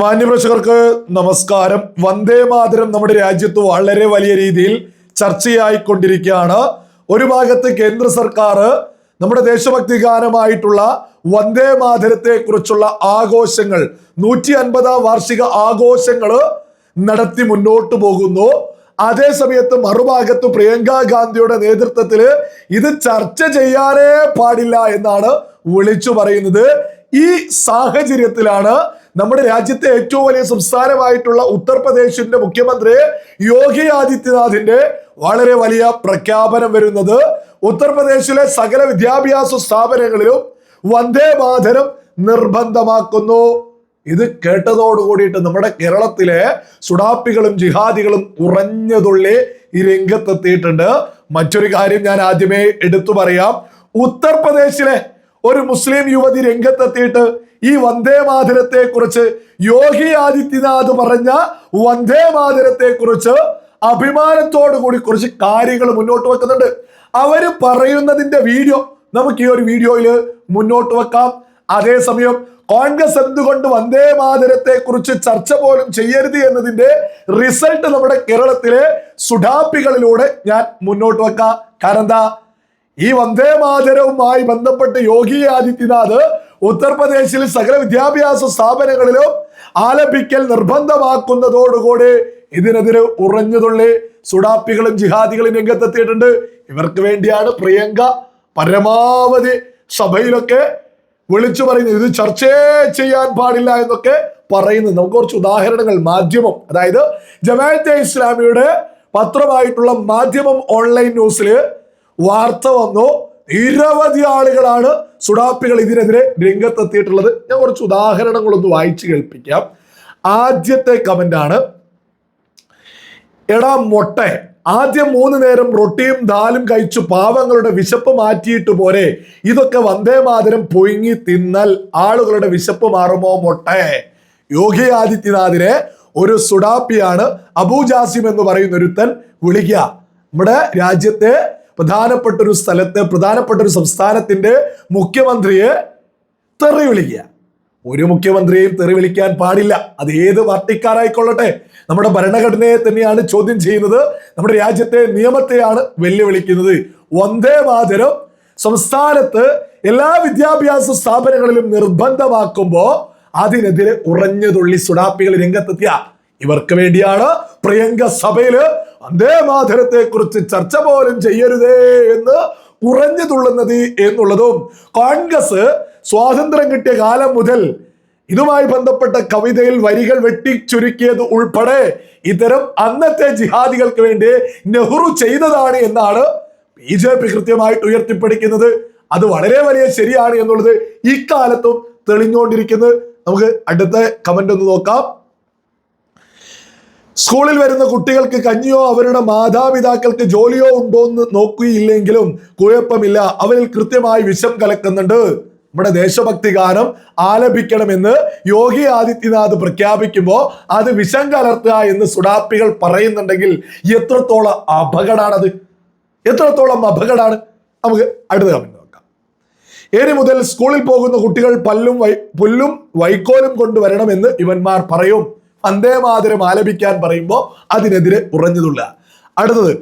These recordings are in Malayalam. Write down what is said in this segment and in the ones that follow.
മാന്യപ്രേക്ഷകർക്ക് നമസ്കാരം. വന്ദേ മാതരം നമ്മുടെ രാജ്യത്ത് വളരെ വലിയ രീതിയിൽ ചർച്ചയായിക്കൊണ്ടിരിക്കുകയാണ്. ഒരു ഭാഗത്ത് കേന്ദ്ര സർക്കാർ നമ്മുടെ ദേശഭക്തി ഗാനമായിട്ടുള്ള വന്ദേ മാതരത്തെ കുറിച്ചുള്ള ആഘോഷങ്ങൾ 150ാം വാർഷിക ആഘോഷങ്ങൾ നടത്തി മുന്നോട്ട് പോകുന്നു. അതേ സമയത്ത് മറുഭാഗത്ത് പ്രിയങ്ക ഗാന്ധിയുടെ നേതൃത്വത്തിൽ ഇത് ചർച്ച ചെയ്യാനേ പാടില്ല എന്നാണ് വിളിച്ചു പറയുന്നത്. ഈ സാഹചര്യത്തിലാണ് നമ്മുടെ രാജ്യത്തെ ഏറ്റവും വലിയ സംസ്ഥാനമായിട്ടുള്ള ഉത്തർപ്രദേശിന്റെ മുഖ്യമന്ത്രി യോഗി ആദിത്യനാഥിന്റെ വളരെ വലിയ പ്രഖ്യാപനം വരുന്നത്. ഉത്തർപ്രദേശിലെ സകല വിദ്യാഭ്യാസ സ്ഥാപനങ്ങളിലും വന്ദേ മാതരം നിർബന്ധമാക്കുന്നു. ഇത് കേട്ടതോടുകൂടിയിട്ട് നമ്മുടെ കേരളത്തിലെ സുഡാപ്പികളും ജിഹാദികളും ഉറഞ്ഞതുള്ളി ഈ രംഗത്തെത്തിയിട്ടുണ്ട്. മറ്റൊരു കാര്യം ഞാൻ ആദ്യമേ എടുത്തു പറയാം. ഉത്തർപ്രദേശിലെ ഒരു മുസ്ലിം യുവതി രംഗത്തെത്തിയിട്ട് ഈ വന്ദേ മാതരത്തെ കുറിച്ച്, യോഗി ആദിത്യനാഥ് പറഞ്ഞ വന്ദേ മാതരത്തെ കുറിച്ച് അഭിമാനത്തോടു കൂടി കുറച്ച് കാര്യങ്ങൾ മുന്നോട്ട് വെക്കുന്നുണ്ട്. അവര് പറയുന്നതിന്റെ വീഡിയോ നമുക്ക് ഈ ഒരു വീഡിയോയിൽ മുന്നോട്ട് വെക്കാം. അതേസമയം കോൺഗ്രസ് എന്തുകൊണ്ട് വന്ദേ മാതരത്തെ കുറിച്ച് ചർച്ച പോലും ചെയ്യരുത് എന്നതിന്റെ റിസൾട്ട് നമ്മുടെ കേരളത്തിലെ സുഡാപ്പികളിലൂടെ ഞാൻ മുന്നോട്ട് വെക്കാം. കാരണം എന്താ, ഈ വന്ദേ മാതരവുമായി ബന്ധപ്പെട്ട് യോഗി ആദിത്യനാഥ് ഉത്തർപ്രദേശിൽ സകല വിദ്യാഭ്യാസ സ്ഥാപനങ്ങളിലും ആലപിക്കൽ നിർബന്ധമാക്കുന്നതോടുകൂടി ഇതിനെതിരെ ഉറഞ്ഞുതുള്ളി സുഡാപ്പികളും ജിഹാദികളും രംഗത്തെത്തിയിട്ടുണ്ട്. ഇവർക്ക് വേണ്ടിയാണ് പ്രിയങ്ക പരമാവധി സഭയിലൊക്കെ വിളിച്ചു പറയുന്നത്, ഇത് ചർച്ചയെ ചെയ്യാൻ പാടില്ല എന്നൊക്കെ പറയുന്നത്. നമുക്ക് കുറച്ച് ഉദാഹരണങ്ങൾ മാധ്യമം, അതായത് ജമാഅത്തെ ഇസ്ലാമിയുടെ പത്രമായിട്ടുള്ള മാധ്യമം ഓൺലൈൻ ന്യൂസിൽ വാർത്ത വന്നു. നിരവധി ആളുകളാണ് സുഡാപ്പികൾ ഇതിനെതിരെ രംഗത്തെത്തിയിട്ടുള്ളത്. ഞാൻ കുറച്ച് ഉദാഹരണങ്ങളൊന്ന് വായിച്ചു കേൾപ്പിക്കാം. ആദ്യത്തെ കമന്റ് ആണ്, എടാ മൊട്ടെ, ആദ്യം 3 നേരം റൊട്ടിയും ദാലും കഴിച്ചു പാവങ്ങളുടെ വിശപ്പ് മാറ്റിയിട്ട് പോരെ, ഇതൊക്കെ വന്ദേ മാതരം പൊയിങ്ങി തിന്നാൽ ആളുകളുടെ വിശപ്പ് മാറുമോ മൊട്ടെ? യോഗി ആദിത്യനാഥിനെ ഒരു സുഡാപ്പിയാണ് അബൂ ജാസിം എന്ന് പറയുന്ന ഒരുത്തൻ വിളിക്കുക. നമ്മുടെ രാജ്യത്തെ പ്രധാനപ്പെട്ട ഒരു സ്ഥലത്തെ, പ്രധാനപ്പെട്ട ഒരു സംസ്ഥാനത്തിന്റെ മുഖ്യമന്ത്രിയെ തെറി വിളിക്കുക. ഒരു മുഖ്യമന്ത്രിയെയും തെറി വിളിക്കാൻ പാടില്ല, അത് ഏത് പാർട്ടിക്കാരായിക്കൊള്ളട്ടെ. നമ്മുടെ ഭരണഘടനയെ തന്നെയാണ് ചോദ്യം ചെയ്യുന്നത്, നമ്മുടെ രാജ്യത്തെ നിയമത്തെയാണ് വെല്ലുവിളിക്കുന്നത്. വന്ദേ മാതരം സംസ്ഥാനത്ത് എല്ലാ വിദ്യാഭ്യാസ സ്ഥാപനങ്ങളിലും നിർബന്ധമാക്കുമ്പോ അതിനെതിരെ ഉറഞ്ഞുതുള്ളി സുഡാപ്പികൾ രംഗത്തെത്തിയ ഇവർക്ക് വേണ്ടിയാണ് പ്രിയങ്ക സഭയില് വന്ദേ മാതരത്തെ കുറിച്ച് ചർച്ച പോലും ചെയ്യരുതേ എന്ന് ഉറഞ്ഞു തുള്ളുന്നത് എന്നുള്ളതും. കോൺഗ്രസ് സ്വാതന്ത്ര്യം കിട്ടിയ കാലം മുതൽ ഇതുമായി ബന്ധപ്പെട്ട കവിതയിൽ വരികൾ വെട്ടിച്ചുരുക്കിയത് ഉൾപ്പെടെ ഇത്തരം അന്നത്തെ ജിഹാദികൾക്ക് വേണ്ടി നെഹ്റു ചെയ്തതാണ് എന്നാണ് BJP കൃത്യമായിട്ട് ഉയർത്തിപ്പിടിക്കുന്നത്. അത് വളരെ വലിയ ശരിയാണ് എന്നുള്ളത് ഇക്കാലത്തും തെളിഞ്ഞുകൊണ്ടിരിക്കുന്നത്. നമുക്ക് അടുത്ത കമന്റ് ഒന്ന് നോക്കാം. സ്കൂളിൽ വരുന്ന കുട്ടികൾക്ക് കഞ്ഞിയോ അവരുടെ മാതാപിതാക്കൾക്ക് ജോലിയോ ഉണ്ടോ എന്ന് നോക്കുകയില്ലെങ്കിലും കുഴപ്പമില്ല, അവരിൽ കൃത്യമായി വിഷം കലക്കുന്നുണ്ട്. നമ്മുടെ ദേശഭക്തി ഗാനം ആലപിക്കണമെന്ന് യോഗി ആദിത്യനാഥ് പ്രഖ്യാപിക്കുമ്പോൾ അത് വിഷം കലർത്തുക എന്ന് സുഡാപ്പികൾ പറയുന്നുണ്ടെങ്കിൽ എത്രത്തോളം അപകടമാണത്, എത്രത്തോളം അപകടമാണ്. നമുക്ക് അടുത്ത കമന്റ് നോക്കാം. ഇനി മുതൽ സ്കൂളിൽ പോകുന്ന കുട്ടികൾ പുല്ലും വൈക്കോലും കൊണ്ടുവരണമെന്ന് ഇവന്മാർ പറയും. വന്ദേ മാതരം ആലപിക്കാൻ പറയുമ്പോൾ അതിനെതിരെ ഉറഞ്ഞതുള്ള. അടുത്തത്,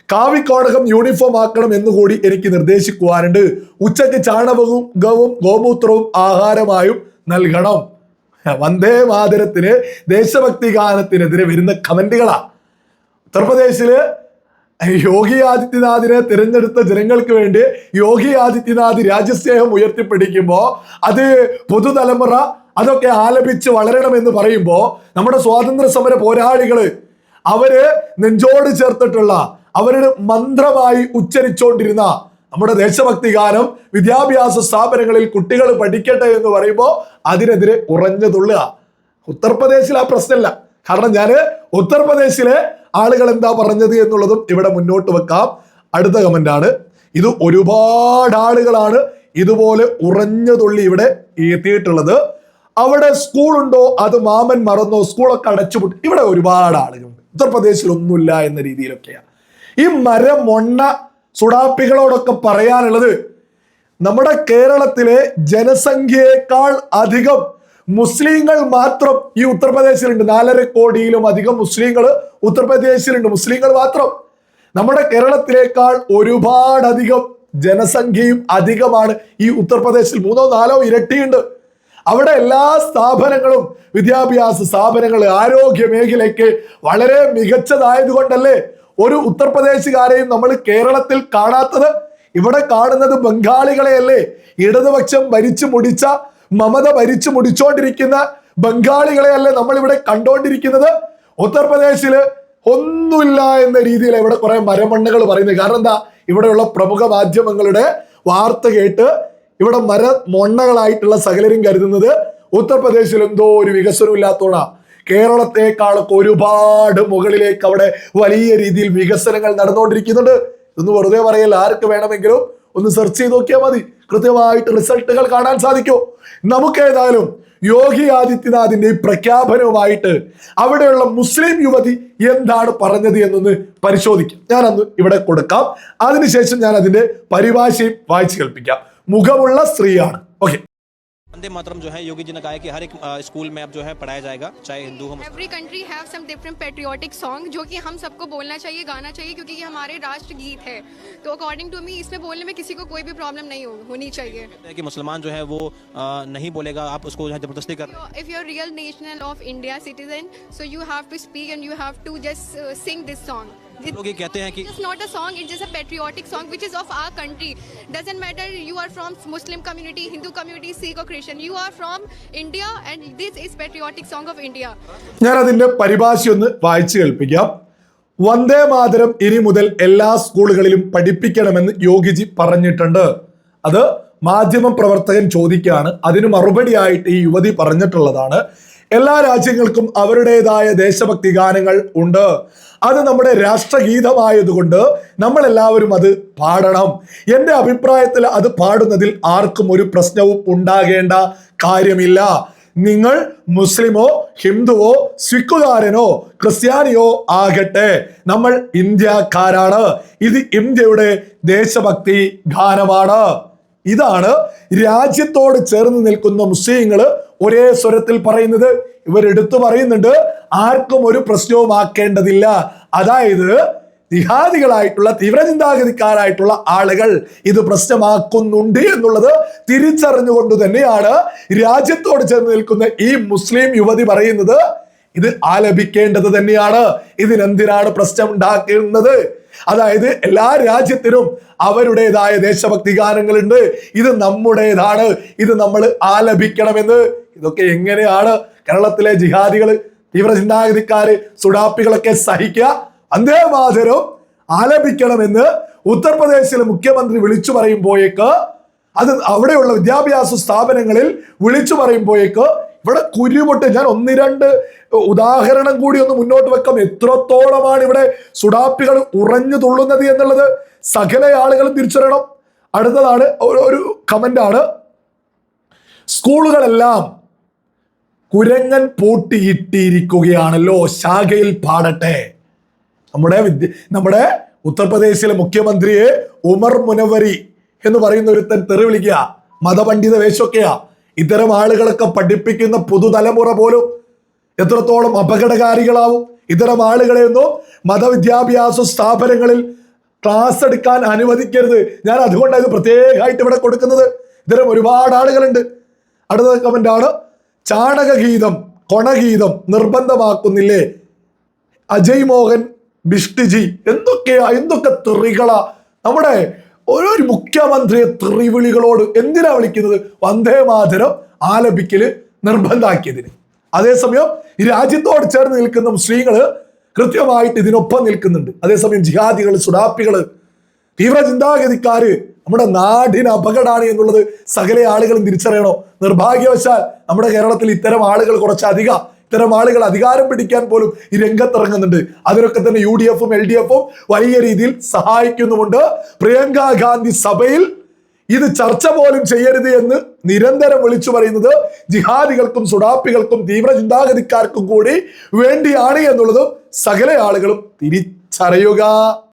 കാവിക്കോടകം യൂണിഫോം ആക്കണം എന്നുകൂടി എനിക്ക് നിർദ്ദേശിക്കുവാനുണ്ട്. ഉച്ചയ്ക്ക് ചാണകവും ഗോമൂത്രവും ആഹാരമായും നൽകണം. വന്ദേ മാതരത്തിന്, ദേശഭക്തി ഗാനത്തിനെതിരെ വരുന്ന കമന്റുകളാ. ഉത്തർപ്രദേശില് യോഗി ആദിത്യനാഥിനെ തിരഞ്ഞെടുത്ത ജനങ്ങൾക്ക് വേണ്ടി യോഗി ആദിത്യനാഥ് രാജ്യസ്നേഹം ഉയർത്തിപ്പിടിക്കുമ്പോ അത് പുതുതലമുറ അതൊക്കെ ആലപിച്ച് വളരണമെന്ന് പറയുമ്പോ നമ്മുടെ സ്വാതന്ത്ര്യ സമര പോരാളികള് അവര് നെഞ്ചോട് ചേർത്തിട്ടുള്ള, അവരുടെ മന്ത്രമായി ഉച്ചരിച്ചുകൊണ്ടിരുന്ന നമ്മുടെ ദേശഭക്തി ഗാനം വിദ്യാഭ്യാസ സ്ഥാപനങ്ങളിൽ കുട്ടികൾ പഠിക്കട്ടെ എന്ന് പറയുമ്പോൾ അതിനെതിരെ ഉറഞ്ഞതുള്ളുക. ഉത്തർപ്രദേശിൽ ആ പ്രശ്നമില്ല, കാരണം ഞാന് ഉത്തർപ്രദേശിലെ ആളുകൾ എന്താ പറഞ്ഞത് എന്നുള്ളതും ഇവിടെ മുന്നോട്ട് വെക്കാം. അടുത്ത കമന്റ് ആണ്, ഇത് ഒരുപാട് ആളുകളാണ് ഇതുപോലെ ഉറഞ്ഞതുള്ളി ഇവിടെ എത്തിയിട്ടുള്ളത്. അവിടെ സ്കൂൾ ഉണ്ടോ അത് മാമൻ മറന്നോ, സ്കൂളൊക്കെ അടച്ചുപൂട്ടി. ഇവിടെ ഒരുപാട് ആളുകളുണ്ട്, ഉത്തർപ്രദേശിൽ ഒന്നുമില്ല എന്ന രീതിയിലൊക്കെയാണ്. ഈ മൊണ്ണ സുഡാപ്പികളോടൊക്കെ പറയാനുള്ളത്, നമ്മുടെ കേരളത്തിലെ ജനസംഖ്യയേക്കാൾ അധികം മുസ്ലിങ്ങൾ മാത്രം ഈ ഉത്തർപ്രദേശിലുണ്ട്. 4.5 കോടിയിലും അധികം മുസ്ലിങ്ങൾ ഉത്തർപ്രദേശിലുണ്ട്. മുസ്ലിങ്ങൾ മാത്രം. നമ്മുടെ കേരളത്തിലേക്കാൾ ഒരുപാടധികം ജനസംഖ്യയും അധികമാണ് ഈ ഉത്തർപ്രദേശിൽ. 3-4 ഇരട്ടിയുണ്ട്. അവിടെ എല്ലാ സ്ഥാപനങ്ങളും, വിദ്യാഭ്യാസ സ്ഥാപനങ്ങൾ, ആരോഗ്യ മേഖലയ്ക്ക് വളരെ മികച്ചതായതുകൊണ്ടല്ലേ ഒരു ഉത്തർപ്രദേശുകാരെയും നമ്മൾ കേരളത്തിൽ കാണാത്തത്? ഇവിടെ കാണുന്നത് ബംഗാളികളെയല്ലേ? ഇടതുപക്ഷം ഭരിച്ചു മുടിച്ച, മമത ഭരിച്ചു മുടിച്ചോണ്ടിരിക്കുന്ന ബംഗാളികളെയല്ലേ നമ്മൾ ഇവിടെ കണ്ടോണ്ടിരിക്കുന്നത്? ഉത്തർപ്രദേശില് ഒന്നുമില്ല എന്ന രീതിയിൽ ഇവിടെ കുറെ മരമണ്ണകൾ പറയുന്നത്. കാരണം എന്താ? ഇവിടെയുള്ള പ്രമുഖ മാധ്യമങ്ങളുടെ വാർത്ത കേട്ട് ഇവിടെ മരമൊണ്ണകളായിട്ടുള്ള സകലരും കരുതുന്നത് ഉത്തർപ്രദേശിൽ എന്തോ ഒരു വികസനം ഇല്ലാത്തോടാ. കേരളത്തെക്കാളൊക്കെ ഒരുപാട് മുകളിലേക്ക് അവിടെ വലിയ രീതിയിൽ വികസനങ്ങൾ നടന്നുകൊണ്ടിരിക്കുന്നുണ്ട്. ഇതൊന്ന് വെറുതെ പറയല്ല. ആർക്ക് വേണമെങ്കിലും ഒന്ന് സെർച്ച് ചെയ്ത് നോക്കിയാൽ മതി, കൃത്യമായിട്ട് റിസൾട്ടുകൾ കാണാൻ സാധിക്കും. നമുക്ക് ഏതായാലും യോഗി ആദിത്യനാഥിന്റെ ഈ പ്രഖ്യാപനവുമായിട്ട് അവിടെയുള്ള മുസ്ലിം യുവതി എന്താണ് പറഞ്ഞത് എന്നൊന്ന് പരിശോധിക്കാം. ഞാൻ അന്ന് ഇവിടെ കൊടുക്കാം. അതിനുശേഷം ഞാൻ അതിന്റെ പരിഭാഷയും വായിച്ചു കേൾപ്പിക്കാം. മുഖമുള്ള സ്ത്രീയാണ്. ഓക്കെ. वंदे मातरम जो है योगी जी ने कहा है कि हर एक स्कूल में अब जो है पढ़ाया जाएगा, चाहे हिंदू हो। Every country have some different patriotic song जो कि हम सबको बोलना चाहिए, गाना चाहिए, क्योंकि ये हमारे राष्ट्र गीत है. तो अकॉर्डिंग टू मी इसमें बोलने में किसी को कोई भी प्रॉब्लम नहीं होनी चाहिए. कि मुसलमान जो है वो नहीं बोलेगा, आप उसको जबरदस्ती कर रहे हैं. If you are real national of India citizen, so you have to speak and you have to just sing this song. लोग ये कहते हैं कि it's not a song, it's just a patriotic song which is of our country. Doesn't matter you are from Muslim community, Hindu community, Sikh or Christian, you are from India and this is patriotic song of India. ഞാൻ അതിന്റെ പരിഭാഷ ഒന്ന് വായിച്ചു കേൾപ്പിക്കാം. വന്ദേ മാതരം ഇനി മുതൽ എല്ലാ സ്കൂളുകളിലും പഠിപ്പിക്കണമെന്ന് യോഗിജി പറഞ്ഞിട്ടുണ്ട്. അത് മാധ്യമ പ്രവർത്തകൻ ചോദിക്കുകയാണ്. അതിന് മറുപടിയായിട്ട് ഈ യുവതി പറഞ്ഞിട്ടുള്ളതാണ്, എല്ലാ രാജ്യങ്ങൾക്കും അവരുടേതായ ദേശഭക്തി ഗാനങ്ങൾ ഉണ്ട്. അത് നമ്മുടെ രാഷ്ട്രഗീതമായതുകൊണ്ട് നമ്മൾ എല്ലാവരും അത് പാടണം. എൻ്റെ അഭിപ്രായത്തിൽ അത് പാടുന്നതിൽ ആർക്കും ഒരു പ്രശ്നവും ഉണ്ടാകേണ്ട കാര്യമില്ല. നിങ്ങൾ മുസ്ലിമോ ഹിന്ദുവോ സിഖുകാരനോ ക്രിസ്ത്യാനിയോ ആകട്ടെ, നമ്മൾ ഇന്ത്യക്കാരാണ്. ഇത് ഇന്ത്യയുടെ ദേശഭക്തി ഗാനമാണ്. ഇതാണ് രാജ്യത്തോട് ചേർന്ന് നിൽക്കുന്ന മുസ്ലിങ്ങൾ ഒരേ സ്വരത്തിൽ പറയുന്നത്. ഇവരെടുത്തു പറയുന്നുണ്ട്, ആർക്കും ഒരു പ്രശ്നവും ആക്കേണ്ടതില്ല. അതായത് ജിഹാദികളായിട്ടുള്ള തീവ്രചിന്താഗതിക്കാരായിട്ടുള്ള ആളുകൾ ഇത് പ്രശ്നമാക്കുന്നുണ്ട് എന്നുള്ളത് തിരിച്ചറിഞ്ഞുകൊണ്ട് തന്നെയാണ് രാജ്യത്തോട് ചേർന്ന് നിൽക്കുന്ന ഈ മുസ്ലിം യുവതി പറയുന്നത് ഇത് ആലപിക്കേണ്ടത് തന്നെയാണ്. ഇതിനെന്തിനാണ് പ്രശ്നം ഉണ്ടാക്കുന്നത്? അതായത് എല്ലാ രാജ്യത്തിനും അവരുടേതായ ദേശഭക്തി ഗാനങ്ങളുണ്ട്. ഇത് നമ്മുടേതാണ്, ഇത് നമ്മൾ ആലപിക്കണമെന്ന്. ഇതൊക്കെ എങ്ങനെയാണ് കേരളത്തിലെ ജിഹാദികള്, തീവ്രചിന്താഗതിക്കാര്, സുഡാപ്പികളൊക്കെ സഹിക്കുക? വന്ദേ മാതരം ആലപിക്കണമെന്ന് ഉത്തർപ്രദേശിലെ മുഖ്യമന്ത്രി വിളിച്ചു പറയുമ്പോഴേക്ക്, അത് അവിടെയുള്ള വിദ്യാഭ്യാസ സ്ഥാപനങ്ങളിൽ വിളിച്ചു പറയുമ്പോഴേക്ക് ഇവിടെ കുരുപൊട്ട്. ഞാൻ 1-2 ഉദാഹരണം കൂടി ഒന്ന് മുന്നോട്ട് വെക്കാം. എത്രത്തോളമാണ് ഇവിടെ സുഡാപ്പികൾ ഉറഞ്ഞു തുള്ളുന്നത് എന്നുള്ളത് സകല ആളുകളും തിരിച്ചറിയണം. അടുത്തതാണ് ഒരു കമന്റാണ്, സ്കൂളുകളെല്ലാം കുരങ്ങൻ പൂട്ടിയിട്ടിരിക്കുകയാണല്ലോ, ശാഖയിൽ പാടട്ടെ. നമ്മുടെ ഉത്തർപ്രദേശിലെ മുഖ്യമന്ത്രിയെ ഉമർ മുനവരി എന്ന് പറയുന്ന ഒരുത്തൻ തെറി വിളിക്കുക, മതപണ്ഡിത വേഷമൊക്കെയാ. ഇത്തരം ആളുകളൊക്കെ പഠിപ്പിക്കുന്ന പുതുതലമുറ പോലും എത്രത്തോളം അപകടകാരികളാവും. ഇത്തരം ആളുകളെയൊന്നും മതവിദ്യാഭ്യാസ സ്ഥാപനങ്ങളിൽ ക്ലാസ് എടുക്കാൻ അനുവദിക്കരുത്. ഞാൻ അതുകൊണ്ടാണ് ഇത് പ്രത്യേകമായിട്ട് ഇവിടെ കൊടുക്കുന്നത്. ഇത്തരം ഒരുപാട് ആളുകളുണ്ട്. അടുത്ത കമന്റാണ്, ചാണകഗീതം കൊണഗീതം നിർബന്ധമാക്കുന്നില്ലേ അജയ് മോഹൻ ബിഷ്ടിജി. എന്തൊക്കെ തെറികളാ നമ്മുടെ ഒരു മുഖ്യമന്ത്രിയെ തെറിവിളികളോട് എന്തിനാ വിളിക്കുന്നത്? വന്ദേ മാതരം ആലപിക്കല് നിർബന്ധാക്കിയതിന്. അതേസമയം ഈ രാജ്യത്തോട് ചേർന്ന് നിൽക്കുന്ന മുസ്ലിങ്ങള് കൃത്യമായിട്ട് ഇതിനൊപ്പം നിൽക്കുന്നുണ്ട്. അതേസമയം ജിഹാദികൾ, സുഡാപ്പികള്, തീവ്ര ചിന്താഗതിക്കാര് നമ്മുടെ നാടിന് അപകടമാണ് എന്നുള്ളത് സകല ആളുകളും തിരിച്ചറിയണോ? നിർഭാഗ്യവശാൽ നമ്മുടെ കേരളത്തിൽ ഇത്തരം ആളുകൾ കുറച്ചധികം, ഇത്തരം ആളുകൾ അധികാരം പിടിക്കാൻ പോലും ഈ രംഗത്തിറങ്ങുന്നുണ്ട്. അതിനൊക്കെ തന്നെ UDF-ഉം LDF-ഉം വലിയ രീതിയിൽ സഹായിക്കുന്നുമുണ്ട്. പ്രിയങ്ക ഗാന്ധി സഭയിൽ ഇത് ചർച്ച പോലും ചെയ്യരുത് എന്ന് നിരന്തരം വിളിച്ചു പറയുന്നത് ജിഹാദികൾക്കും സുഡാപ്പികൾക്കും തീവ്ര ചിന്താഗതിക്കാർക്കും കൂടി വേണ്ടിയാണ് എന്നുള്ളതും സകല ആളുകളും തിരിച്ചറിയുക.